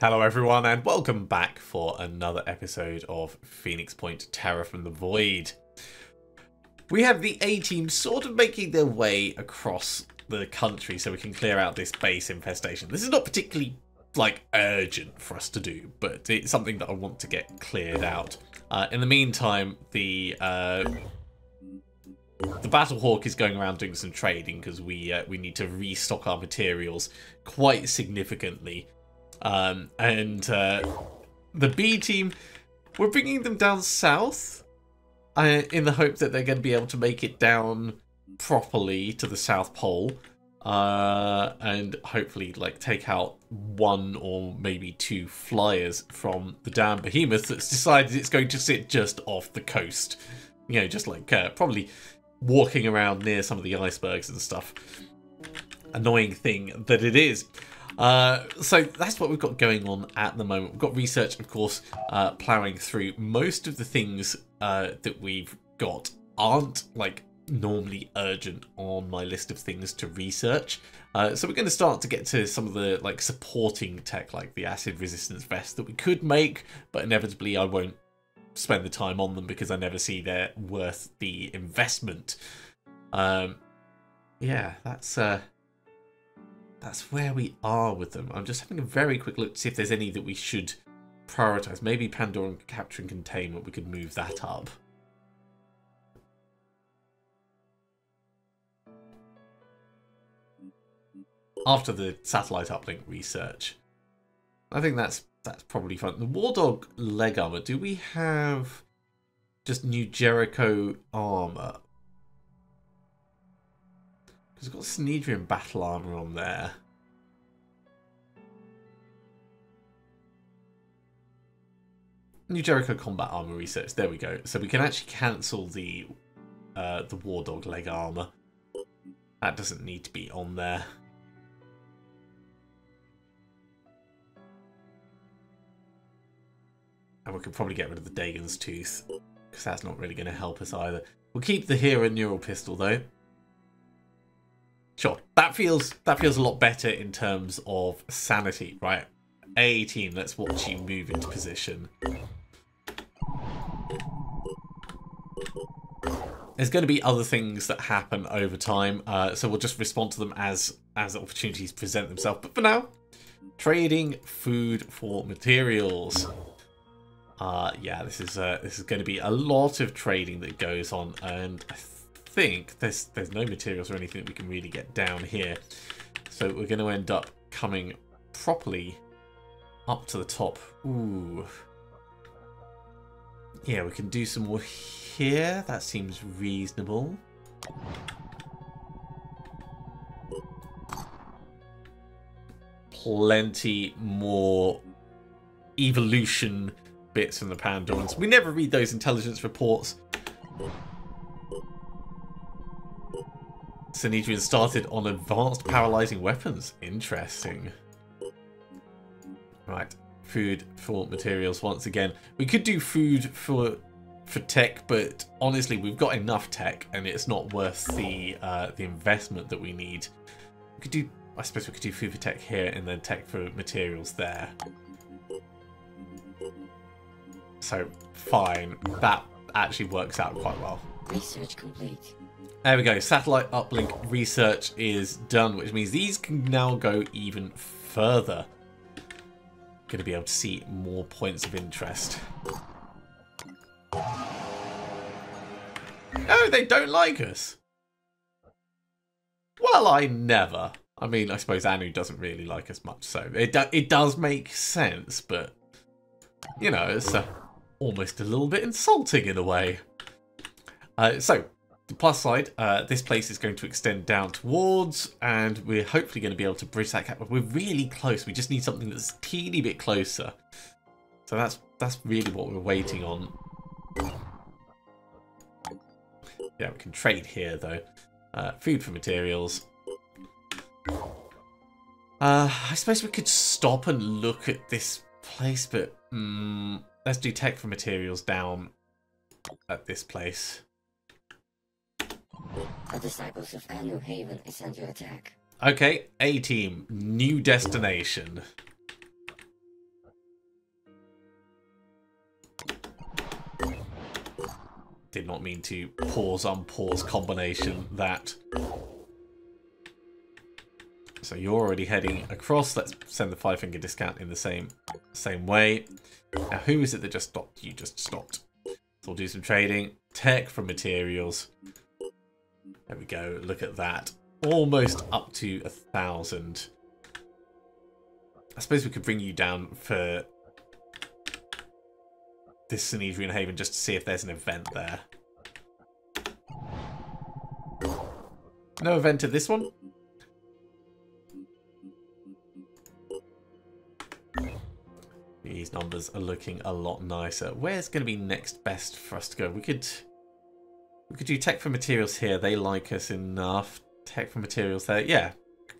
Hello everyone and welcome back for another episode of Phoenix Point Terror from the Void. We have the A-team sort of making their way across the country so we can clear out this base infestation. This is not particularly urgent for us to do, but it's something that I want to get cleared out. In the meantime, the Battle Hawk is going around doing some trading because we need to restock our materials quite significantly. The B team, we're bringing them down south in the hope that they're going to be able to make it down properly to the South Pole and hopefully take out one or maybe two flyers from the damn behemoth that's decided it's going to sit just off the coast. You know, just probably walking around near some of the icebergs and stuff. Annoying thing that it is. So that's what we've got going on at the moment. We've got research, of course, ploughing through. Most of the things that we've got aren't normally urgent on my list of things to research. So we're going to start to get to some of the supporting tech, like the acid resistance vest that we could make, but inevitably I won't spend the time on them because I never see they're worth the investment. Yeah, that's where we are with them. I'm just having a very quick look to see if there's any that we should prioritize. Maybe Pandoran capture and containment, we could move that up. After the satellite uplink research. I think that's probably fun. The War Dog leg armor. Do we have just New Jericho armor? Because we've got Snedrian battle armor on there. New Jericho combat armor research. There we go. So we can actually cancel the War Dog leg armor. That doesn't need to be on there. And we could probably get rid of the Dagon's Tooth, because that's not really going to help us either. We'll keep the Hero Neural Pistol though. Sure, that feels a lot better in terms of sanity, right? A team, let's watch you move into position. There's going to be other things that happen over time, so we'll just respond to them as opportunities present themselves. But for now, trading food for materials. Yeah, this is going to be a lot of trading that goes on, and I think there's no materials or anything that we can really get down here, so we're going to end up coming properly up to the top. Ooh, yeah, we can do some more here. That seems reasonable. Plenty more evolution bits from the Pandorans. We never read those intelligence reports. Synedrian started on advanced paralyzing weapons. Interesting. Right, food for materials once again. We could do food for tech, but honestly, we've got enough tech, and it's not worth the investment that we need. We could do. I suppose we could do food for tech here, and then tech for materials there. So, fine. That actually works out quite well. Research complete. There we go. Satellite uplink research is done, which means these can now go even further. Going to be able to see more points of interest. Oh, they don't like us. Well, I never. I mean, I suppose Anu doesn't really like us much, so it does make sense, but you know, it's almost a little bit insulting in a way. So, the plus side, this place is going to extend down towards, and we're hopefully going to be able to bridge that gap. We're really close. We just need something that's a teeny bit closer. So that's really what we're waiting on. Yeah, we can trade here though. Food for materials. I suppose we could stop and look at this place, but let's do tech for materials down at this place. The disciples of Anu Haven is under attack. Okay, A-team, new destination. Did not mean to pause unpause combination that. So you're already heading across. Let's send the 5-finger discount in the same way. Now, who is it that just stopped? You just stopped. So we'll do some trading. Tech for materials. There we go. Look at that. Almost up to 1,000. I suppose we could bring you down for this Synedrian Haven just to see if there's an event there. No event at this one. These numbers are looking a lot nicer. Where's going to be next best for us to go? We could do tech for materials here. They like us enough. Tech for materials there. Yeah,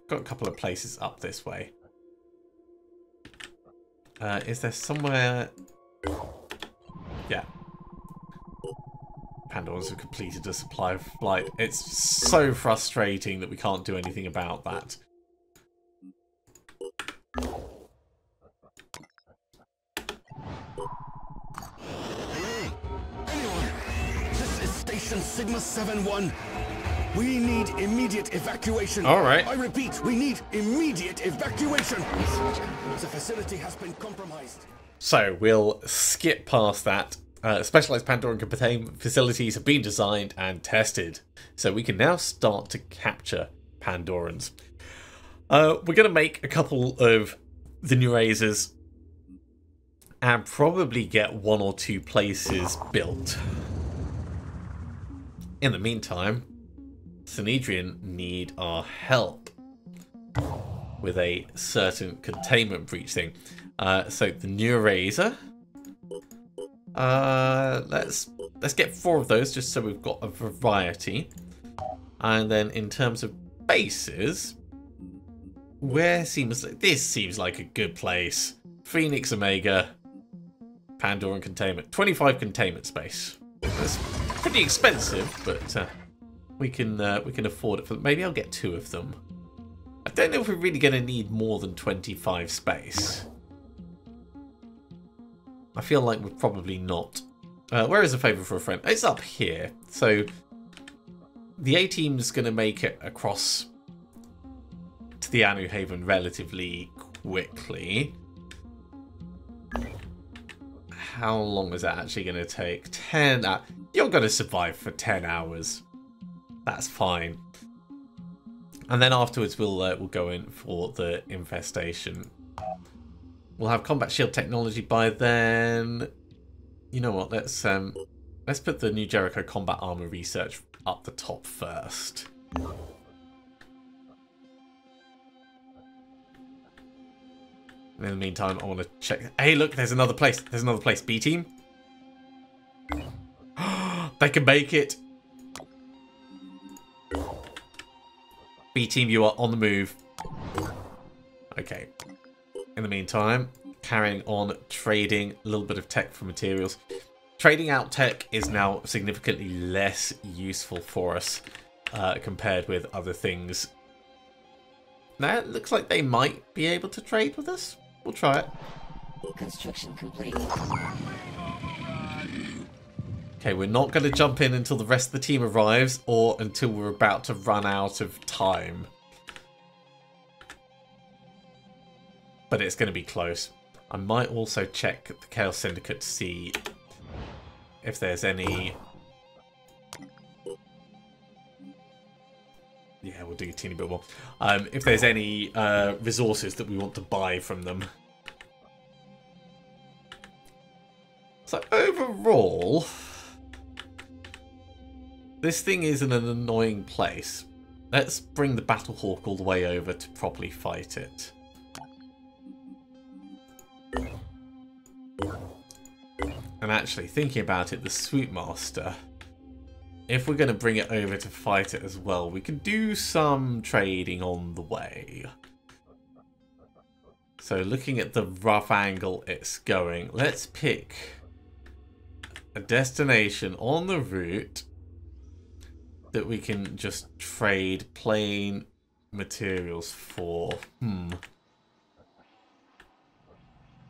got a couple of places up this way. Is there somewhere? Yeah. Pandorans have completed a supply of flight. It's so frustrating that we can't do anything about that. Station Sigma 7-1. We need immediate evacuation. All right. I repeat, we need immediate evacuation. The facility has been compromised. So we'll skip past that. Specialized Pandoran containment facilities have been designed and tested. So we can now start to capture Pandorans. We're going to make a couple of the new razors and probably get 1 or 2 places built. In the meantime, Synedrian need our help with a certain containment breach thing. So the new razor. Let's get 4 of those just so we've got a variety. And then in terms of bases, this seems like a good place. Phoenix Omega, Pandoran containment, 25 containment space. That's pretty expensive, but we can afford it. Maybe I'll get 2 of them. I don't know if we're really going to need more than 25 space. I feel like we're probably not. Where is a favour for a friend? It's up here. So the A-team's going to make it across to the Anu Haven relatively quickly. How long is that actually going to take? 10 hours. You're going to survive for 10 hours. That's fine. And then afterwards we'll go in for the infestation. We'll have combat shield technology by then. You know what? Let's put the new Jericho combat armor research up the top first. In the meantime, I want to check. Hey, look, there's another place. There's another place. B team. They can make it. B team, you are on the move. Okay. In the meantime, carrying on trading a little bit of tech for materials. Trading out tech is now significantly less useful for us compared with other things. Now it looks like they might be able to trade with us. We'll try it. Construction complete. Okay, we're not going to jump in until the rest of the team arrives or until we're about to run out of time. But it's going to be close. I might also check the Chaos Syndicate to see if there's any... Yeah, we'll do a teeny bit more. If there's any resources that we want to buy from them. So overall, this thing is in an annoying place. Let's bring the Battlehawk all the way over to properly fight it. And actually, thinking about it, the Swoopmaster, if we're going to bring it over to fight it as well, we can do some trading on the way. So looking at the rough angle it's going, let's pick a destination on the route that we can just trade plain materials for.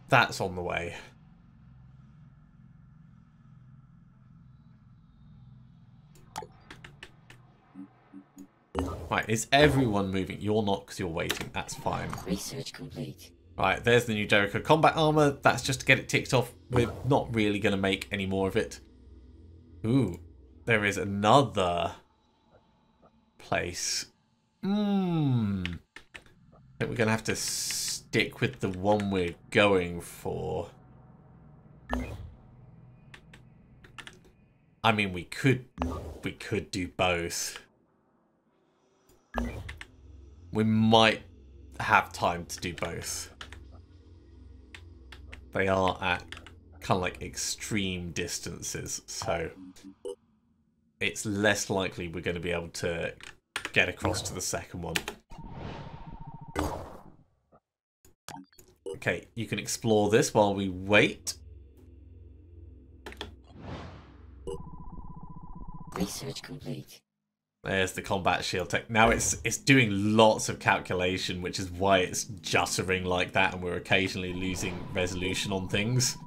That's on the way. Right, is everyone moving? You're not because you're waiting. That's fine. Research complete. Right, there's the new Jericho combat armor. That's just to get it ticked off. We're not really going to make any more of it. Ooh, there is another place. I think we're going to have to stick with the one we're going for. I mean, we could do both. We might have time to do both. They are at kind of like extreme distances, so it's less likely we're going to be able to get across to the second one. Okay, you can explore this while we wait. Research complete. There's the combat shield tech. Now it's doing lots of calculation, which is why it's juttering like that, and we're occasionally losing resolution on things.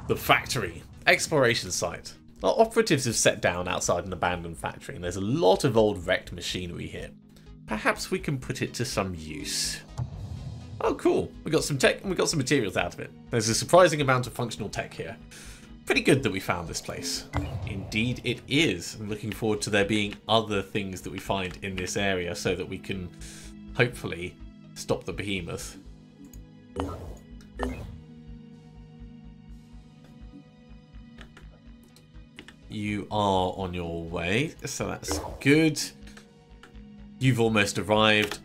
The factory. Exploration site. Our operatives have set down outside an abandoned factory, and there's a lot of old wrecked machinery here. Perhaps we can put it to some use. Oh, cool. We got some tech and we got some materials out of it. There's a surprising amount of functional tech here. Pretty good that we found this place. Indeed it is. I'm looking forward to there being other things that we find in this area so that we can hopefully stop the behemoth. You are on your way, so that's good. You've almost arrived.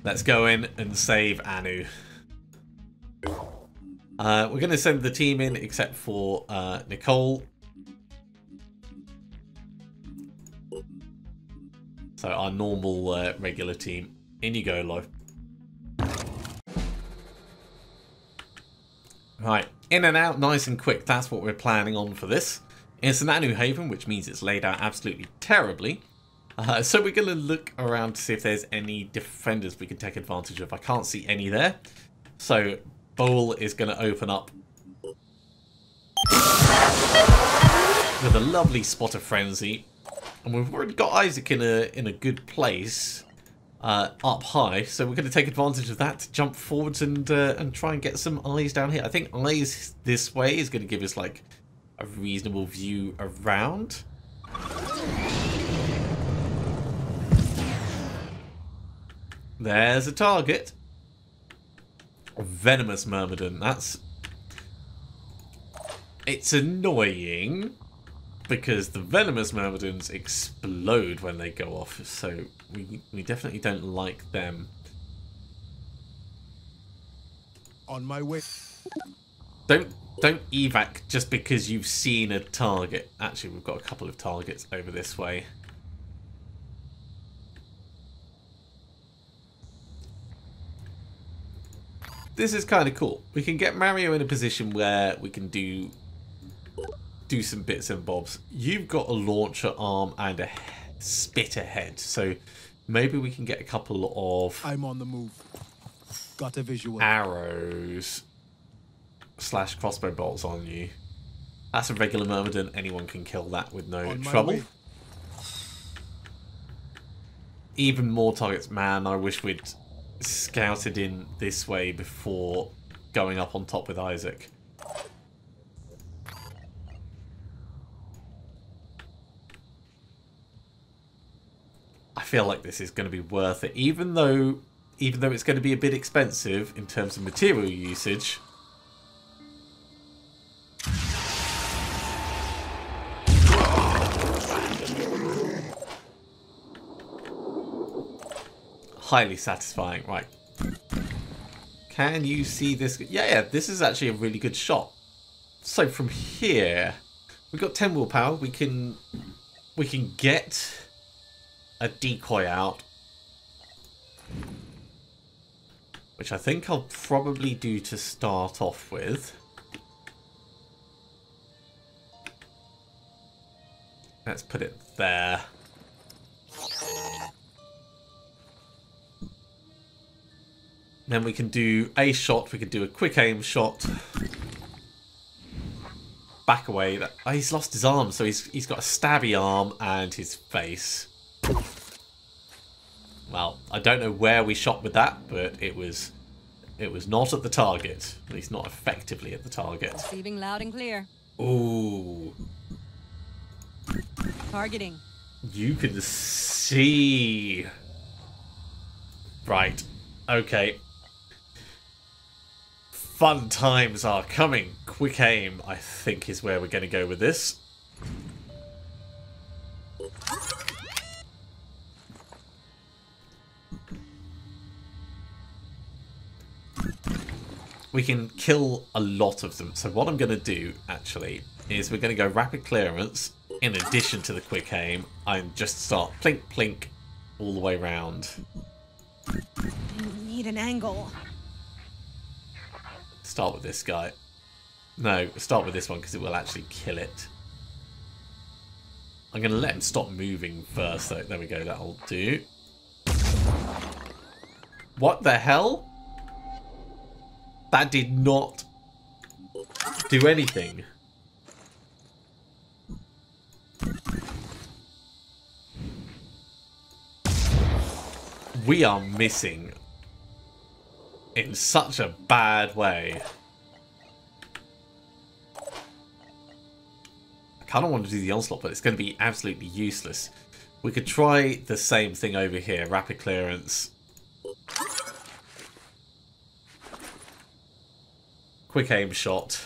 Let's go in and save Anu. We're going to send the team in except for Nicole. So our normal regular team. In you go, Lo. Right, in and out, nice and quick. That's what we're planning on for this. It's an Anu Haven, which means it's laid out absolutely terribly. So we're going to look around to see if there's any defenders we can take advantage of. I can't see any there. So Bowl is going to open up with a lovely spot of frenzy. And we've already got Isaac in a good place up high. So we're going to take advantage of that to jump forwards and try and get some eyes down here. I think eyes this way is going to give us like a reasonable view around. There's a target. A venomous myrmidon. It's annoying because the venomous myrmidons explode when they go off, so we definitely don't like them. On my way. Don't evac just because you've seen a target. Actually, we've got a couple of targets over this way. This is kind of cool. We can get Mario in a position where we can do some bits and bobs. You've got a launcher arm and a spitter head, so maybe we can get a couple of I'm on the move. Got a visual. arrows / crossbow bolts on you. That's a regular myrmidon. Anyone can kill that with no trouble. Even more targets. Man, I wish we'd scouted in this way before going up on top with Isaac. I feel like this is going to be worth it, even though it's going to be a bit expensive in terms of material usage. Highly satisfying. Right. Can you see this? Yeah, this is actually a really good shot. So from here, we've got 10 willpower. We can get a decoy out, which I think I'll probably do to start off with. Let's put it there. Then we can do a shot, we can do a quick aim shot. back away. Oh, he's lost his arm, so he's got a stabby arm and his face. Well, I don't know where we shot with that, but it was not at the target. At least not effectively at the target. Receiving loud and clear. Ooh. Targeting. You can see. Right. Okay. Fun times are coming. Quick aim, I think, is where we're going to go with this. We can kill a lot of them. So what I'm going to do, actually, is we're going to go rapid clearance in addition to the quick aim and just start plink plink all the way round. I need an angle. Start with this guy. No, start with this one because it will actually kill it. I'm going to let him stop moving first, though. There we go, that'll do. What the hell? That did not do anything. We are missing in such a bad way. I kind of want to do the onslaught, but it's going to be absolutely useless. We could try the same thing over here. Rapid clearance. Quick aim shot.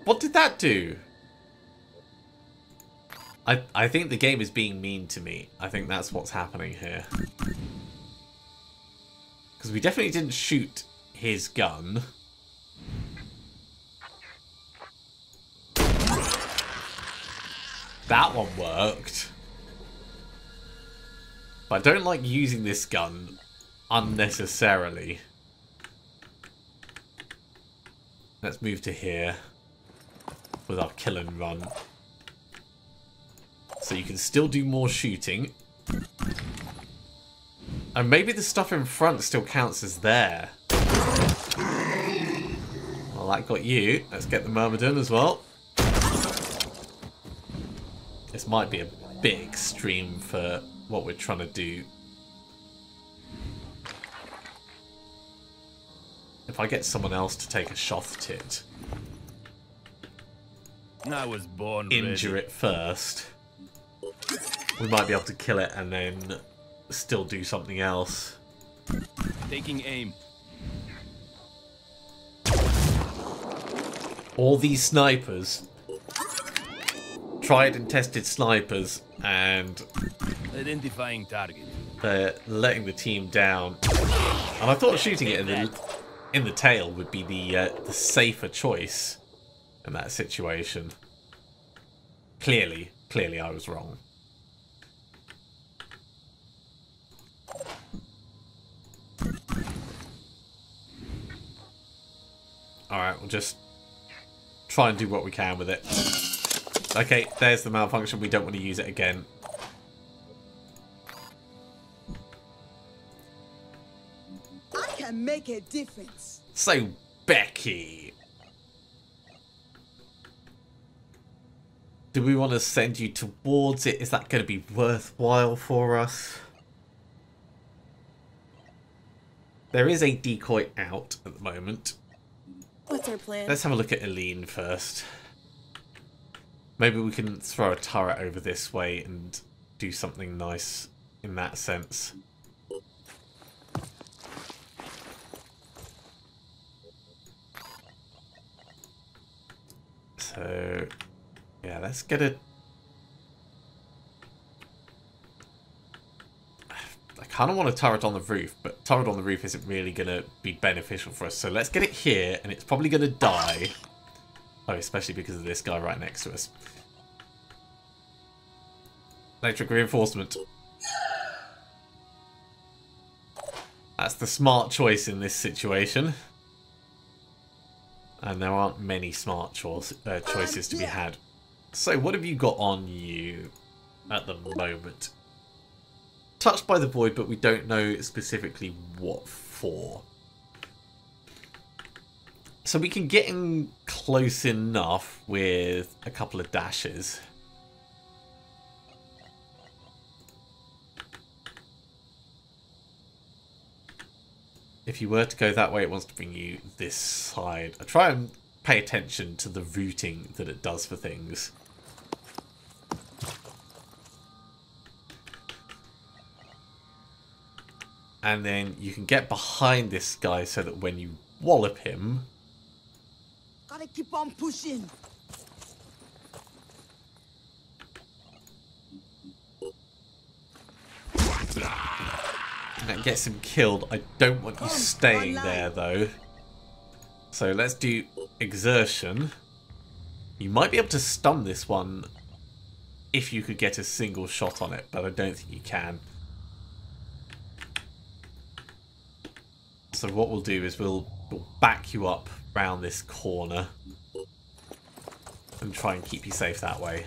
What did that do? I think the game is being mean to me. I think that's what's happening here. Because we definitely didn't shoot his gun. That one worked. But I don't like using this gun unnecessarily. Let's move to here with our kill and run. So you can still do more shooting. And maybe the stuff in front still counts as there. Well, that got you. Let's get the Myrmidon as well. This might be a bit extreme for what we're trying to do. If I get someone else to take a shot at it. I was born Injure ready. it first. We might be able to kill it and then still do something else. Taking aim. All these snipers. Tried and tested snipers, and Identifying target. they're letting the team down. And I thought shooting it in the tail would be the safer choice in that situation. Clearly I was wrong. Alright, we'll just try and do what we can with it. Okay, there's the malfunction. We don't want to use it again. I can make a difference. So, Becky, do we want to send you towards it? Is that going to be worthwhile for us? There is a decoy out at the moment. What's our plan? Let's have a look at Eileen first. Maybe we can throw a turret over this way and do something nice in that sense. So, yeah, let's get a... I kind of want a turret on the roof, but turret on the roof isn't really going to be beneficial for us. So let's get it here, and it's probably going to die. Oh, especially because of this guy right next to us. Electric reinforcement. That's the smart choice in this situation. And there aren't many smart choices to be had. So what have you got on you at the moment? touched by the void, but we don't know specifically what for. So we can get in close enough with a couple of dashes. If you were to go that way, it wants to bring you this side. I try and pay attention to the routing that it does for things. And then you can get behind this guy so that when you wallop him... Gotta keep on pushing. That gets him killed. I don't want you staying there, though. So let's do exertion. You might be able to stun this one if you could get a single shot on it, but I don't think you can. So what we'll do is we'll back you up round this corner and try and keep you safe that way.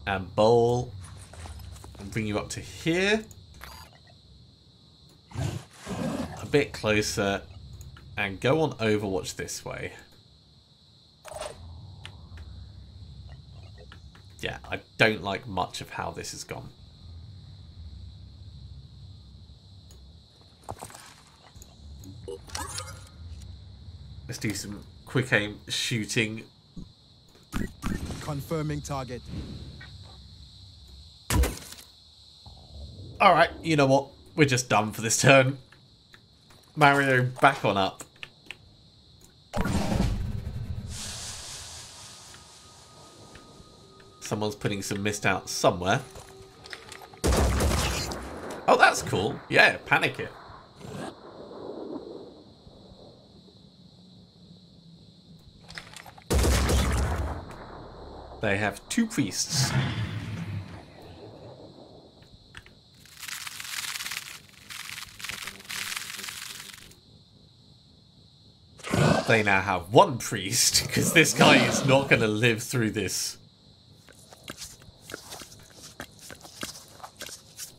And bowl. And bring you up to here. A bit closer. And go on Overwatch this way. Yeah, I don't like much of how this has gone. Let's do some quick aim shooting. Confirming target. Alright, you know what? We're just done for this turn. Mario, back on up. Someone's putting some mist out somewhere. Oh, that's cool. Yeah, panic it. They have 2 priests. They now have 1 priest, because this guy is not going to live through this.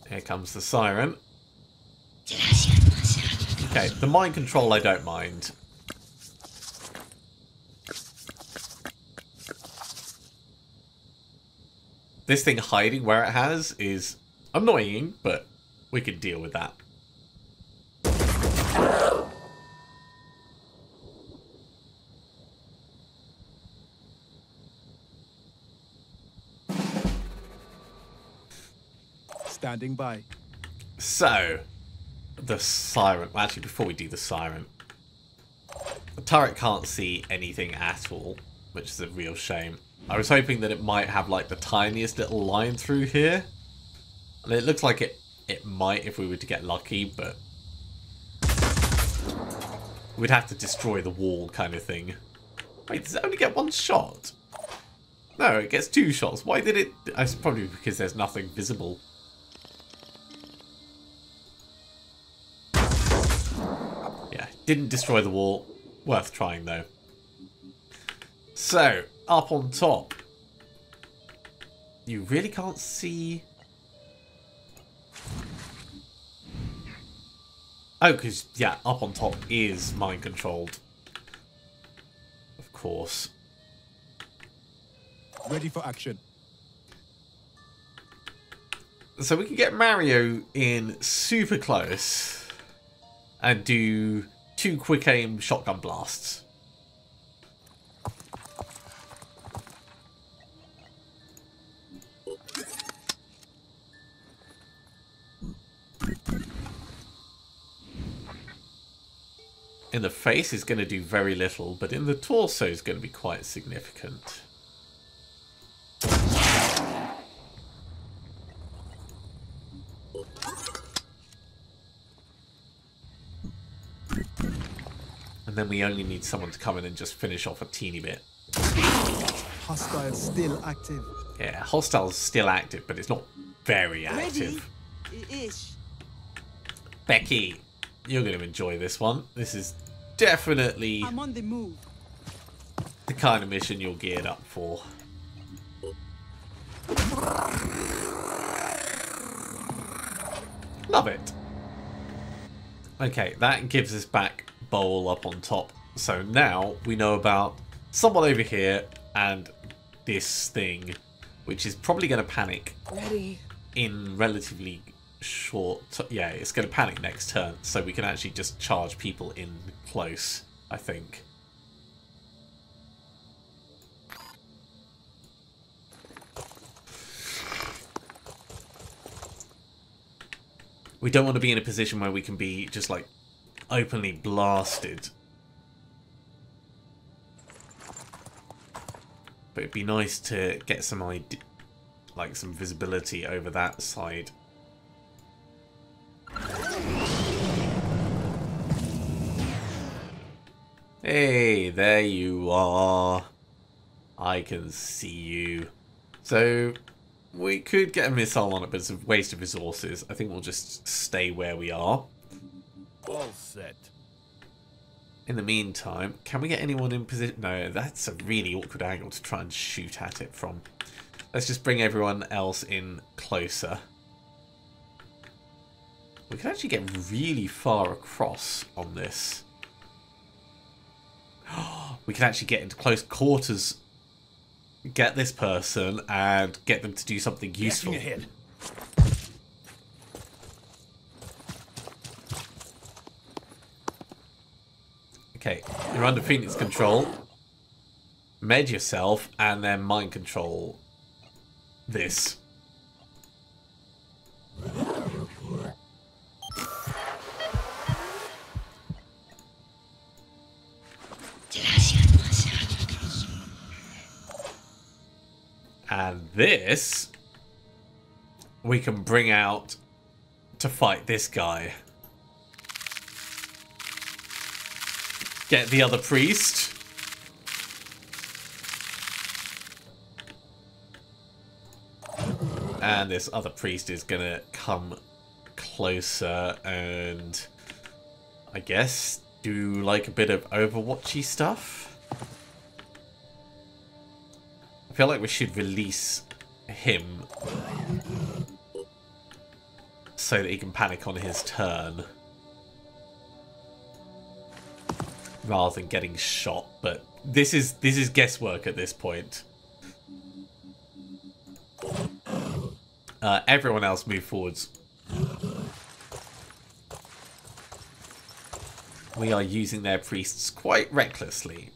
Here comes the siren. Okay, the mind control I don't mind. This thing hiding where it has is annoying, but we can deal with that. Standing by. So, the siren. Well, actually, before we do the siren, the turret can't see anything at all, which is a real shame. I was hoping that it might have like the tiniest little line through here. And it looks like it might if we were to get lucky, but we'd have to destroy the wall kind of thing. Wait, does it only get 1 shot? No, it gets 2 shots. Why did it... It's probably because there's nothing visible. Yeah, didn't destroy the wall. Worth trying though. So, up on top. You really can't see... Oh, because, yeah, up on top is mind-controlled. Of course. Ready for action. So we can get Mario in super close and do 2 quick aim shotgun blasts. In the face is going to do very little, but in the torso is going to be quite significant. And then we only need someone to come in and just finish off a teeny bit. Hostile still active. Yeah, hostile's still active, but it's not very active. Ish. Becky, you're going to enjoy this one. This is definitely I'm on the move. the kind of mission you're geared up for. Love it. Okay, that gives us back Bowl up on top. So now we know about someone over here and this thing, which is probably going to panic in relatively short... yeah, it's going to panic next turn, so we can actually just charge people in close, I think. We don't want to be in a position where we can be just, like, openly blasted. But it'd be nice to get some some visibility over that side. Hey, there you are. I can see you. So, we could get a missile on it, but it's a waste of resources. I think we'll just stay where we are. All set. In the meantime, can we get anyone in position? No, that's a really awkward angle to try and shoot at it from. Let's just bring everyone else in closer. We can actually get really far across on this. We can actually get into close quarters, get this person, and get them to do something useful. Ahead. Okay, you're under Phoenix control. Med yourself, and then mind control this. And this we can bring out to fight this guy. Get the other priest. And this other priest is gonna come closer and I guess do like a bit of Overwatchy stuff. I feel like we should release him so that he can panic on his turn rather than getting shot, but this is guesswork at this point. Everyone else move forwards. We are using their priests quite recklessly.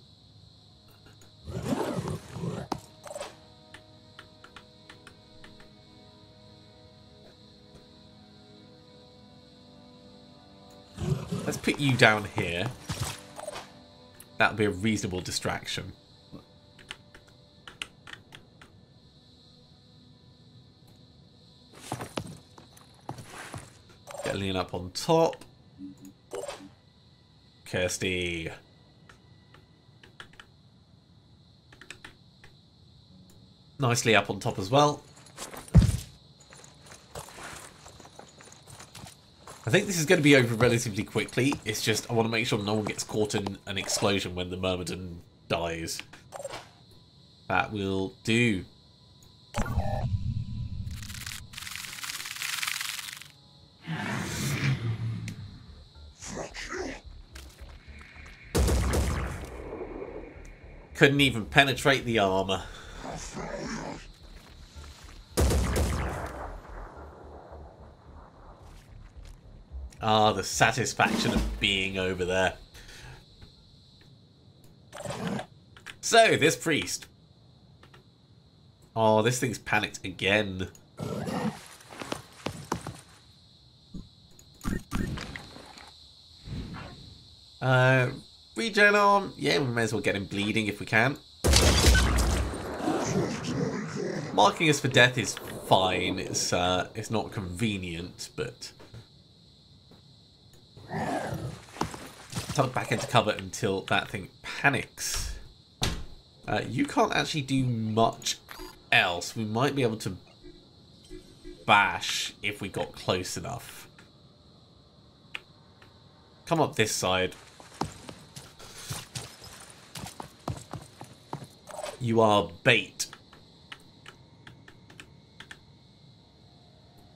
Let's put you down here. That would be a reasonable distraction. Get Leon up on top. Kirsty. Nicely up on top as well. I think this is going to be over relatively quickly. It's just I want to make sure no one gets caught in an explosion when the Myrmidon dies. That will do. Couldn't even penetrate the armor. Ah, the satisfaction of being over there. So, this priest. Oh, this thing's panicked again. Regen arm. Yeah, we may as well get him bleeding if we can. Marking us for death is fine. It's not convenient, but... tuck back into cover until that thing panics. You can't actually do much else. We might be able to bash if we got close enough. Come up this side. You are bait.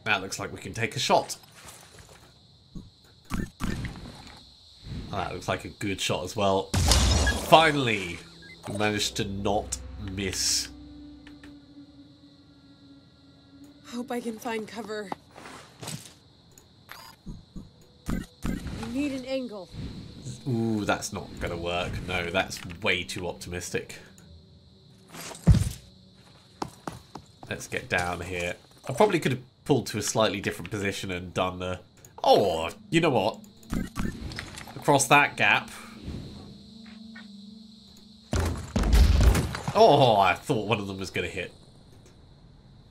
That looks like we can take a shot. That looks like a good shot as well. Finally, we managed to not miss. Hope I can find cover. I need an angle. Ooh, that's not gonna work. No, that's way too optimistic. Let's get down here. I probably could have pulled to a slightly different position and done the... Oh, you know what? Across that gap. Oh, I thought one of them was going to hit.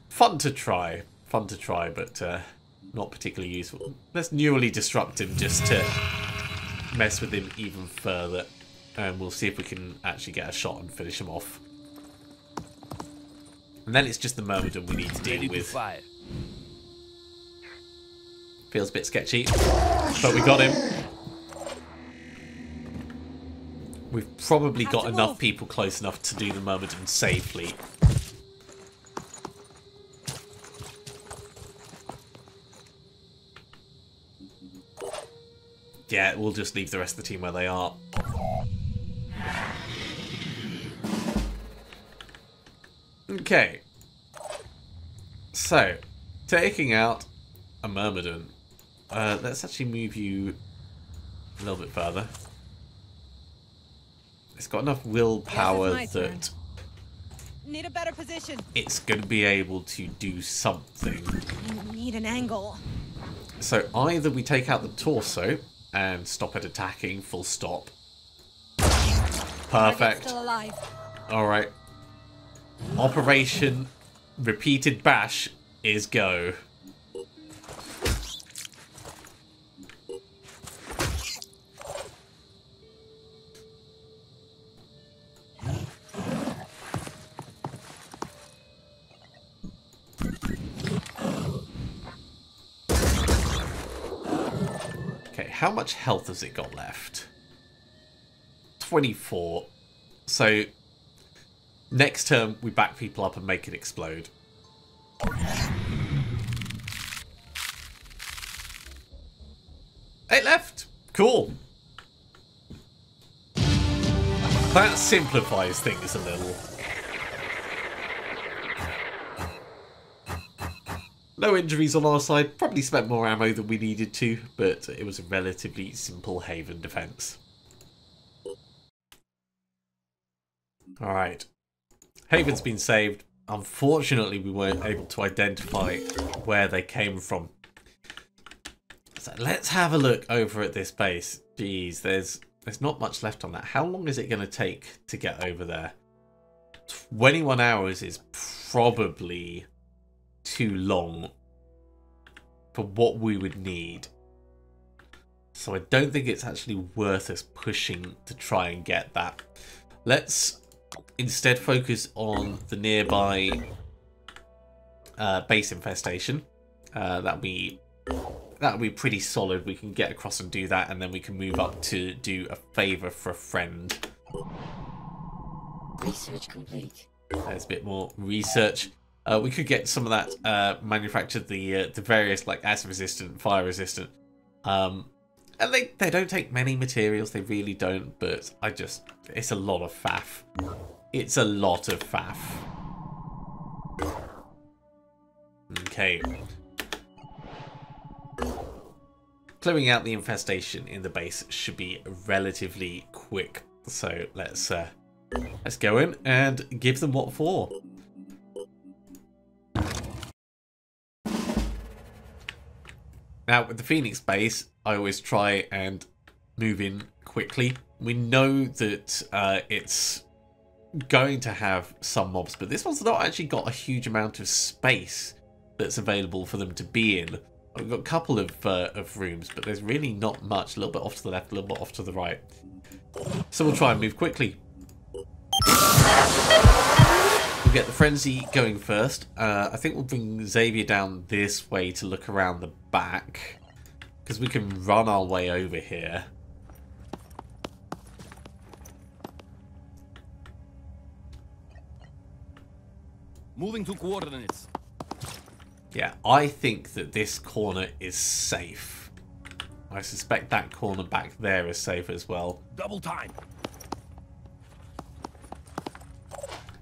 Fun to try, but not particularly useful. Let's newly disrupt him just to mess with him even further. And we'll see if we can actually get a shot and finish him off. And then it's just the Myrmidon we need to deal with. Feels a bit sketchy, but we got him. We've probably got enough people close enough to do the Myrmidon safely. Yeah, we'll just leave the rest of the team where they are. Okay. So, taking out a Myrmidon. Let's actually move you a little bit further. It's got enough willpower that Need a better position. it's going to be able to do something. Need an angle. So either we take out the torso and stop it attacking, full stop. Perfect. Still alive. Alright. Operation Repeated Bash is go. How much health has it got left? 24. So, next turn we back people up and make it explode. It left! Cool. That simplifies things a little. No injuries on our side, probably spent more ammo than we needed to, but it was a relatively simple Haven defense. Alright. Haven's been saved. Unfortunately, we weren't able to identify where they came from. So let's have a look over at this base. Jeez, there's not much left on that. How long is it going to take to get over there? 21 hours is probably too long for what we would need. So I don't think it's actually worth us pushing to try and get that. Let's instead focus on the nearby base infestation. That'll be pretty solid. We can get across and do that, and then we can move up to do a favour for a friend. Research complete. There's a bit more research. We could get some of that manufactured, the various like acid resistant, fire resistant. And they don't take many materials, they really don't, but it's a lot of faff. It's a lot of faff. Okay. Clearing out the infestation in the base should be relatively quick. So let's go in and give them what for. Now, with the Phoenix base, I always try and move in quickly. We know that it's going to have some mobs, but this one's not actually got a huge amount of space that's available for them to be in. We've got a couple of rooms, but there's really not much. A little bit off to the left, a little bit off to the right. So we'll try and move quickly. We'll get the Frenzy going first. I think we'll bring Xavier down this way to look around the back, because we can run our way over here. Moving to coordinates. Yeah, I think that this corner is safe. I suspect that corner back there is safe as well. Double time.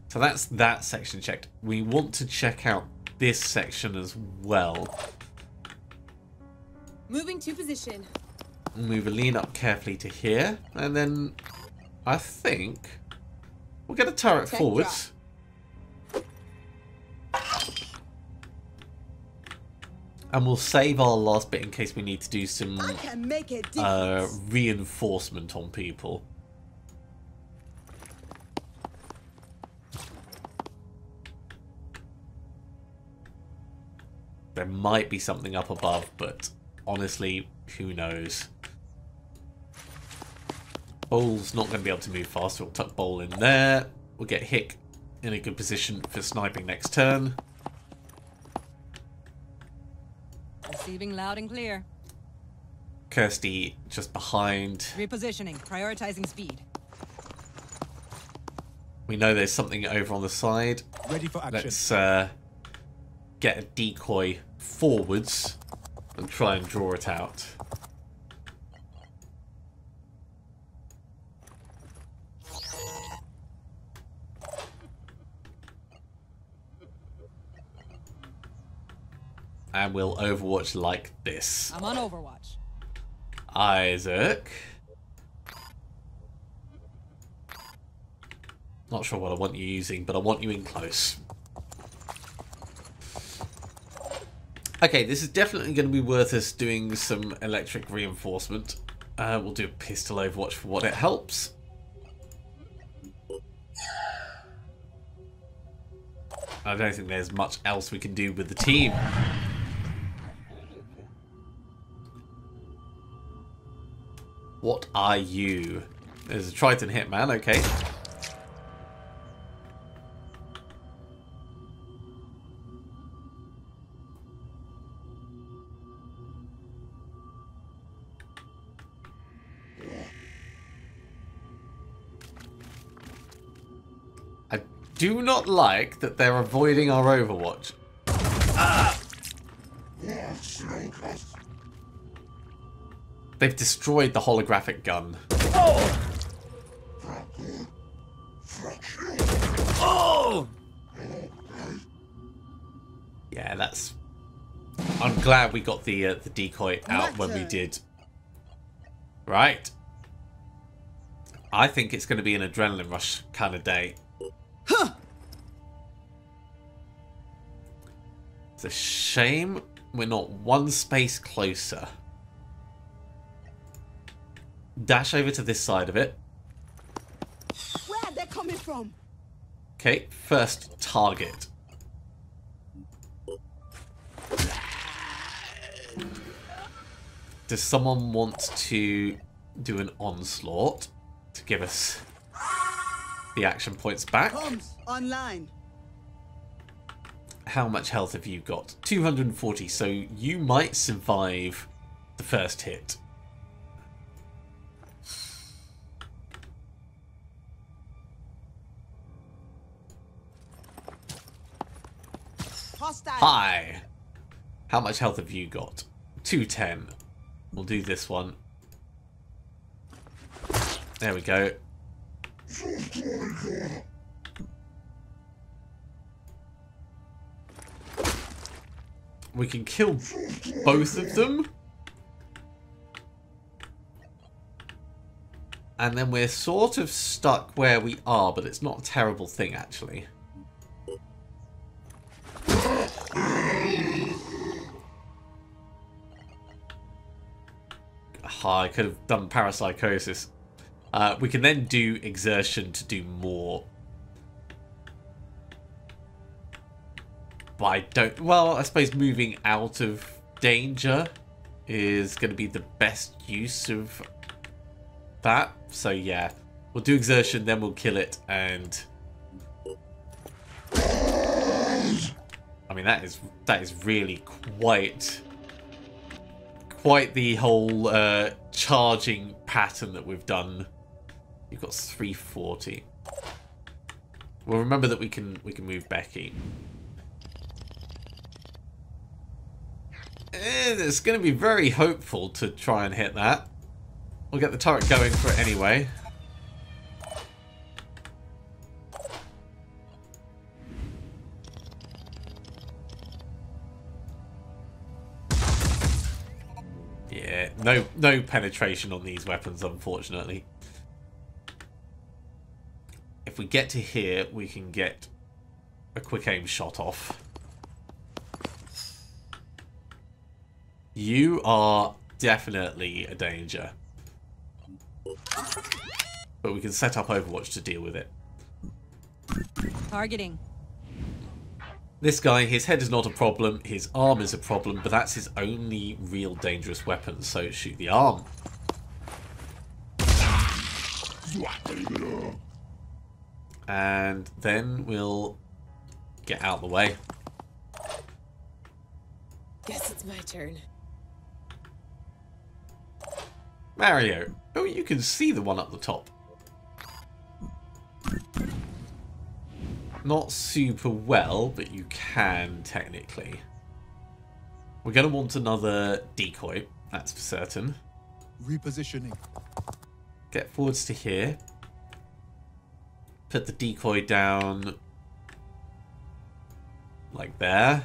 So that's that section checked. We want to check out this section as well. Moving to position. Move a lean up carefully to here. And then I think we'll get a turret Tech forwards. And we'll save our last bit in case we need to do some I can make a difference. reinforcement on people. There might be something up above, but honestly, who knows? Bowl's not going to be able to move fast, so we'll tuck Bowl in there. We'll get Hick in a good position for sniping next turn. Receiving loud and clear. Kirsty just behind. Repositioning. Prioritizing speed. We know there's something over on the side. Ready for action. Let's get a decoy forwards and try and draw it out. And we'll overwatch like this. I'm on Overwatch. Isaac. Not sure what I want you using, but I want you in close. Okay, this is definitely going to be worth us doing some electric reinforcement. We'll do a pistol overwatch for what it helps. I don't think there's much else we can do with the team. What are you? There's a Triton Hitman, okay. I do not like that they're avoiding our Overwatch. They've destroyed the holographic gun. Oh! Yeah, that's... I'm glad we got the decoy out when we did. Right. I think it's going to be an adrenaline rush kind of day. Huh. It's a shame we're not one space closer. Dash over to this side of it. Where are they coming from? Okay, first target. Does someone want to do an onslaught to give us the action points back? Comes online. How much health have you got? 240, so you might survive the first hit. Hostile. Hi! How much health have you got? 210. We'll do this one. There we go. We can kill both of them. And then we're sort of stuck where we are, but it's not a terrible thing, actually. I could have done parapsychosis. We can then do exertion to do more. But I don't... Well, I suppose moving out of danger is going to be the best use of that. So yeah, we'll do exertion, then we'll kill it, and... I mean, that is really quite the whole charging pattern that we've done. You've got 340. Well, remember that we can move Becky. It's going to be very hopeful to try and hit that. We'll get the turret going for it anyway. Yeah, no penetration on these weapons, unfortunately. If we get to here, we can get a quick aim shot off. You are definitely a danger. But we can set up Overwatch to deal with it. Targeting. This guy, his head is not a problem, his arm is a problem, but that's his only real dangerous weapon, so shoot the arm. And then we'll get out of the way. Guess it's my turn. Mario, oh, you can see the one up the top. Not super well, but you can technically. We're going to want another decoy, that's for certain. Repositioning. Get forwards to here. Put the decoy down like there.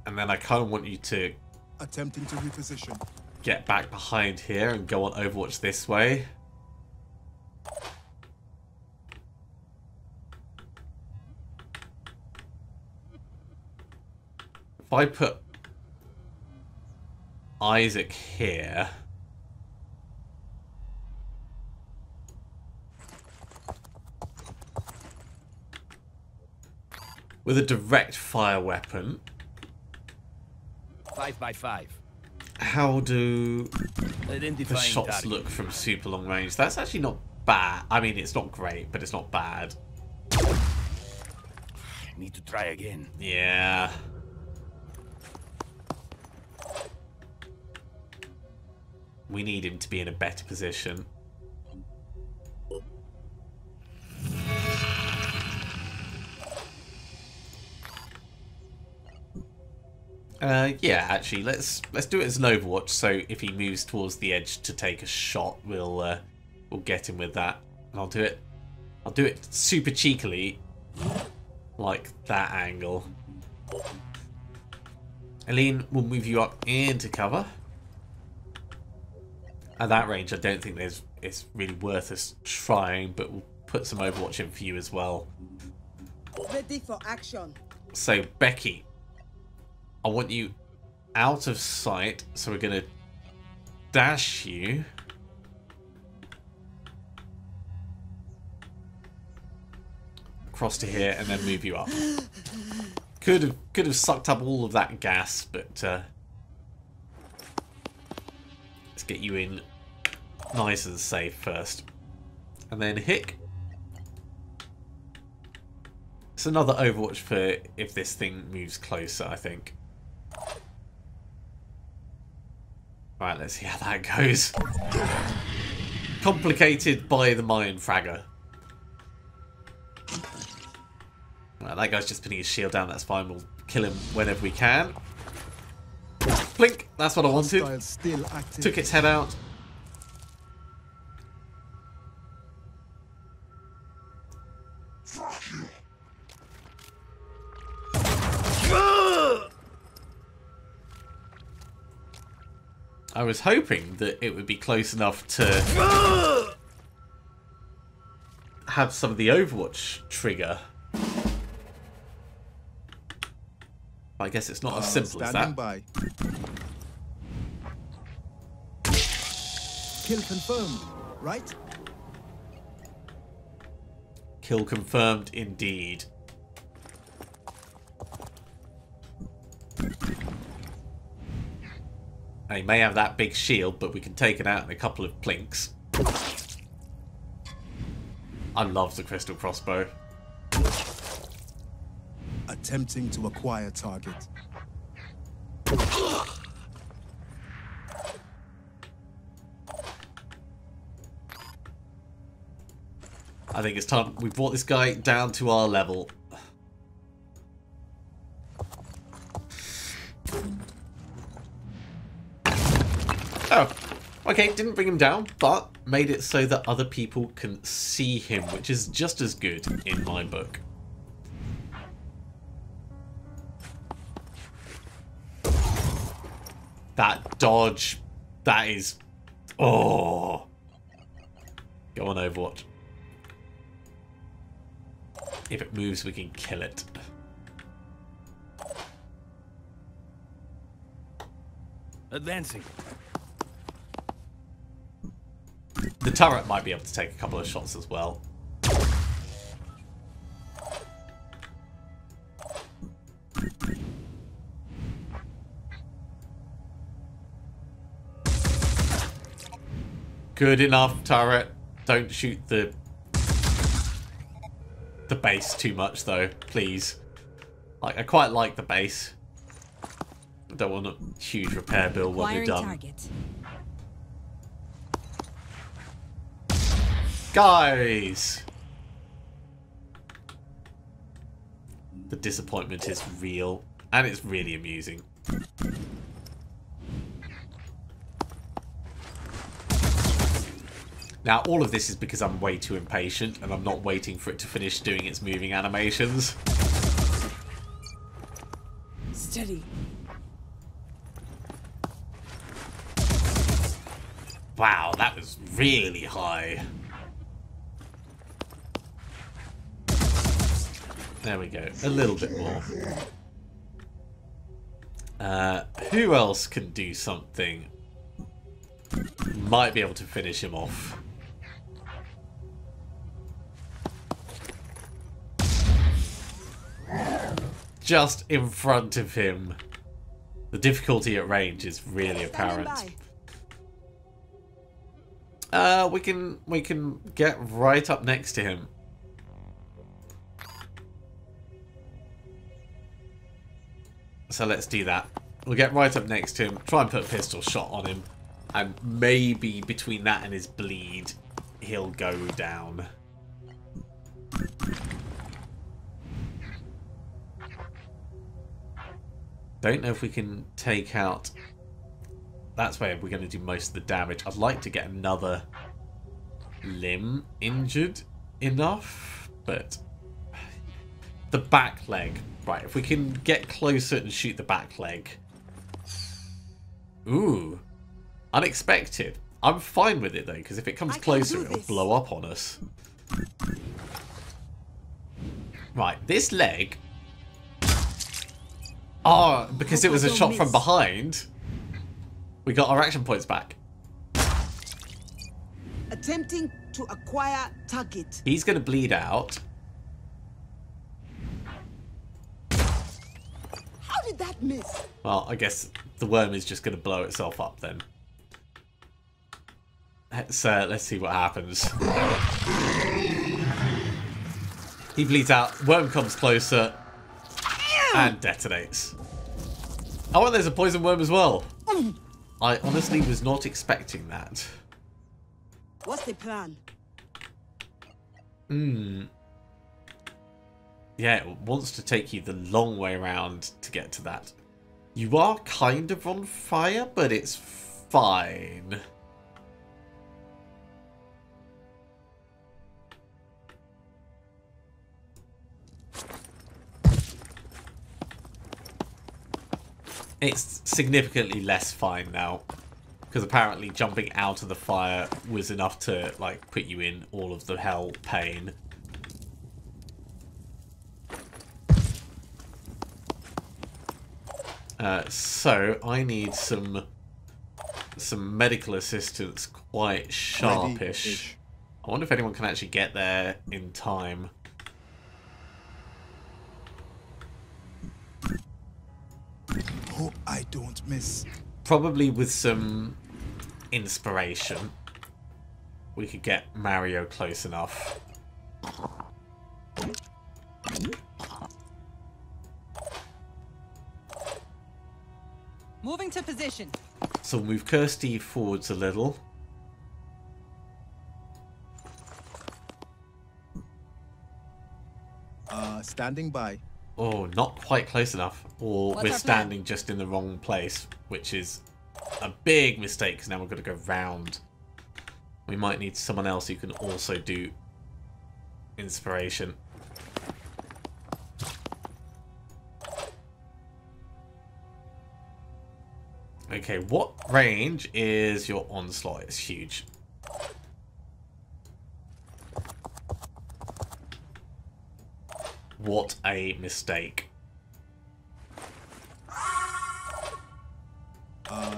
And then I kind of want you to Attempting to reposition. get back behind here and go on Overwatch this way. If I put Isaac here, with a direct fire weapon, 5x5. how do the Identifying shots target. look from super long range? That's actually not bad. I mean, it's not great, but it's not bad. Need to try again. Yeah. We need him to be in a better position. Yeah, actually, let's do it as an Overwatch. So if he moves towards the edge to take a shot, we'll get him with that. And I'll do it super cheekily, like that angle. Eileen will move you up into cover. At that range, I don't think it's really worth us trying, but we'll put some Overwatch in for you as well. Ready for action. So, Becky, I want you out of sight, so we're going to dash you. Across to here and then move you up. Could have sucked up all of that gas, but let's get you in nice and safe first. And then Hick. It's another Overwatch for if this thing moves closer, I think. Right, let's see how that goes. Complicated by the Mayan fragger. Right, that guy's just putting his shield down, that's fine. We'll kill him whenever we can. Blink, that's what I wanted. Hostile still active. Took its head out. I was hoping that it would be close enough to have some of the Overwatch trigger. But I guess it's not as simple as Standing that. by. Kill confirmed, right? Kill confirmed indeed. Now, he may have that big shield, but we can take it out in a couple of plinks. I love the crystal crossbow. Attempting to acquire target. I think it's time we brought this guy down to our level. Oh, okay, didn't bring him down, but made it so that other people can see him, which is just as good in my book. That dodge, that is... Oh! Go on, Overwatch. If it moves, we can kill it. Advancing. The turret might be able to take a couple of shots as well. Good enough, turret. Don't shoot the base too much, though, please. Like, I quite like the base. I don't want a huge repair bill when we're done. Target. Guys! The disappointment is real, and it's really amusing. Now, all of this is because I'm way too impatient, and I'm not waiting for it to finish doing its moving animations. Steady. Wow, that was really high. There we go, a little bit more. Who else can do something? Might be able to finish him off. Just in front of him. The difficulty at range is really apparent. We can get right up next to him. So let's do that. We'll get right up next to him, try and put a pistol shot on him, and maybe between that and his bleed, he'll go down. Don't know if we can take out... That's where we're going to do most of the damage. I'd like to get another limb injured enough, but... The back leg. Right, if we can get closer and shoot the back leg. Ooh. Unexpected. I'm fine with it, though, because if it comes closer, it'll blow up on us. Right, this leg... Oh, because it was a shot from behind, we got our action points back. Attempting to acquire target. He's going to bleed out. How did that miss? Well, I guess the worm is just going to blow itself up then. Let's see what happens. He bleeds out. Worm comes closer. And detonates. Oh, and there's a poison worm as well. I honestly was not expecting that. What's the plan? Yeah, it wants to take you the long way around to get to that. You are kind of on fire, but it's fine. It's significantly less fine now, because apparently jumping out of the fire was enough to, like, put you in all of the hell pain. So I need some medical assistance quite sharpish. I wonder if anyone can actually get there in time. Hope I don't miss. Probably with some inspiration, we could get Mario close enough. Moving to position. So we'll move Kirsty forwards a little. Standing by. Oh, not quite close enough. Or What's we're our standing just in the wrong place, which is a big mistake because now we're going to go round. We might need someone else who can also do inspiration. Okay, what range is your onslaught? It's huge. What a mistake.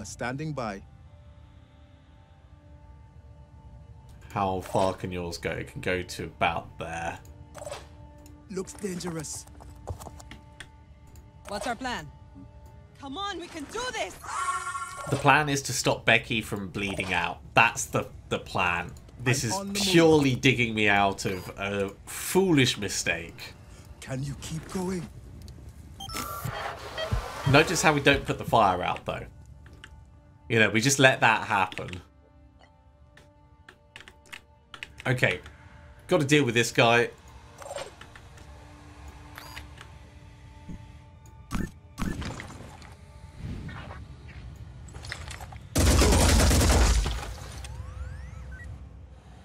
Standing by. How far can yours go? It can go to about there. Looks dangerous. What's our plan? Come on, we can do this! The plan is to stop Becky from bleeding out. That's the plan. This I'm is on the move. purely digging me out of a foolish mistake. Can you keep going? Notice how we don't put the fire out, though. You know, we just let that happen. Okay. Got to deal with this guy.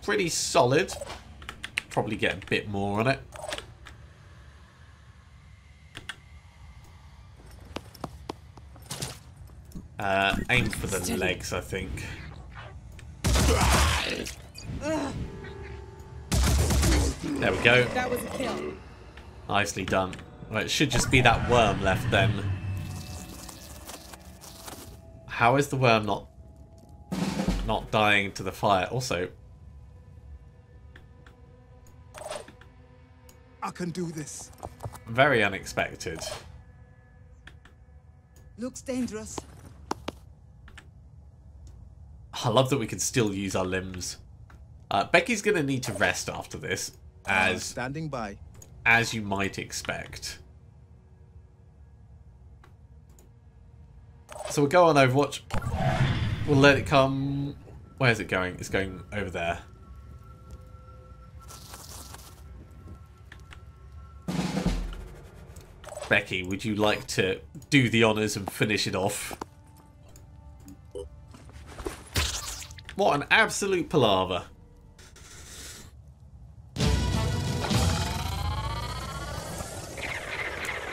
Pretty solid. Probably get a bit more on it. Aim for the legs, I think. There we go. That was a kill. Nicely done. Well, it should just be that worm left then. How is the worm not dying to the fire? Also, I can do this. very unexpected. Looks dangerous. I love that we can still use our limbs. Becky's going to need to rest after this, Standing by. as you might expect. So we'll go on Overwatch. We'll let it come... Where's it going? It's going over there. Becky, would you like to do the honours and finish it off? What an absolute palaver.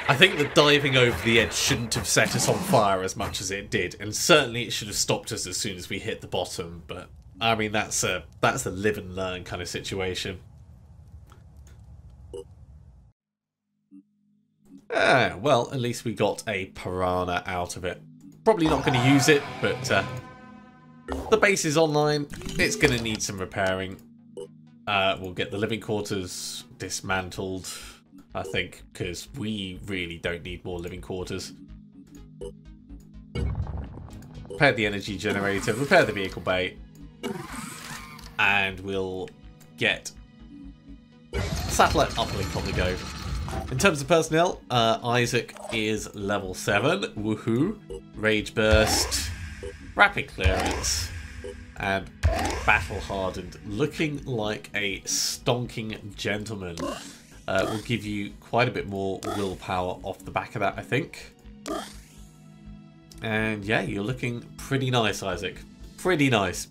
I think that diving over the edge shouldn't have set us on fire as much as it did, and certainly it should have stopped us as soon as we hit the bottom, but I mean that's a live and learn kind of situation. Well, at least we got a piranha out of it. Probably not going to use it, but the base is online. It's going to need some repairing. We'll get the living quarters dismantled, I think, because we really don't need more living quarters. Repair the energy generator, repair the vehicle bay, and we'll get satellite uplink on the go. In terms of personnel, Isaac is level 7, woohoo, Rage Burst, Rapid Clearance, and Battle Hardened, looking like a stonking gentleman. Will give you quite a bit more willpower off the back of that, I think. And yeah, you're looking pretty nice, Isaac. Pretty nice.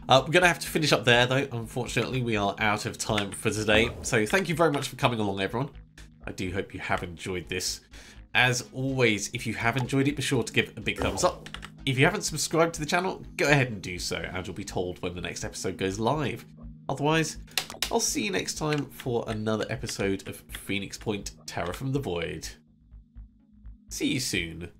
We're going to have to finish up there, though. Unfortunately, we are out of time for today. So thank you very much for coming along, everyone. I do hope you have enjoyed this. As always, if you have enjoyed it, be sure to give a big thumbs up. If you haven't subscribed to the channel, go ahead and do so, and you'll be told when the next episode goes live. Otherwise, I'll see you next time for another episode of Phoenix Point Terror from the Void. See you soon.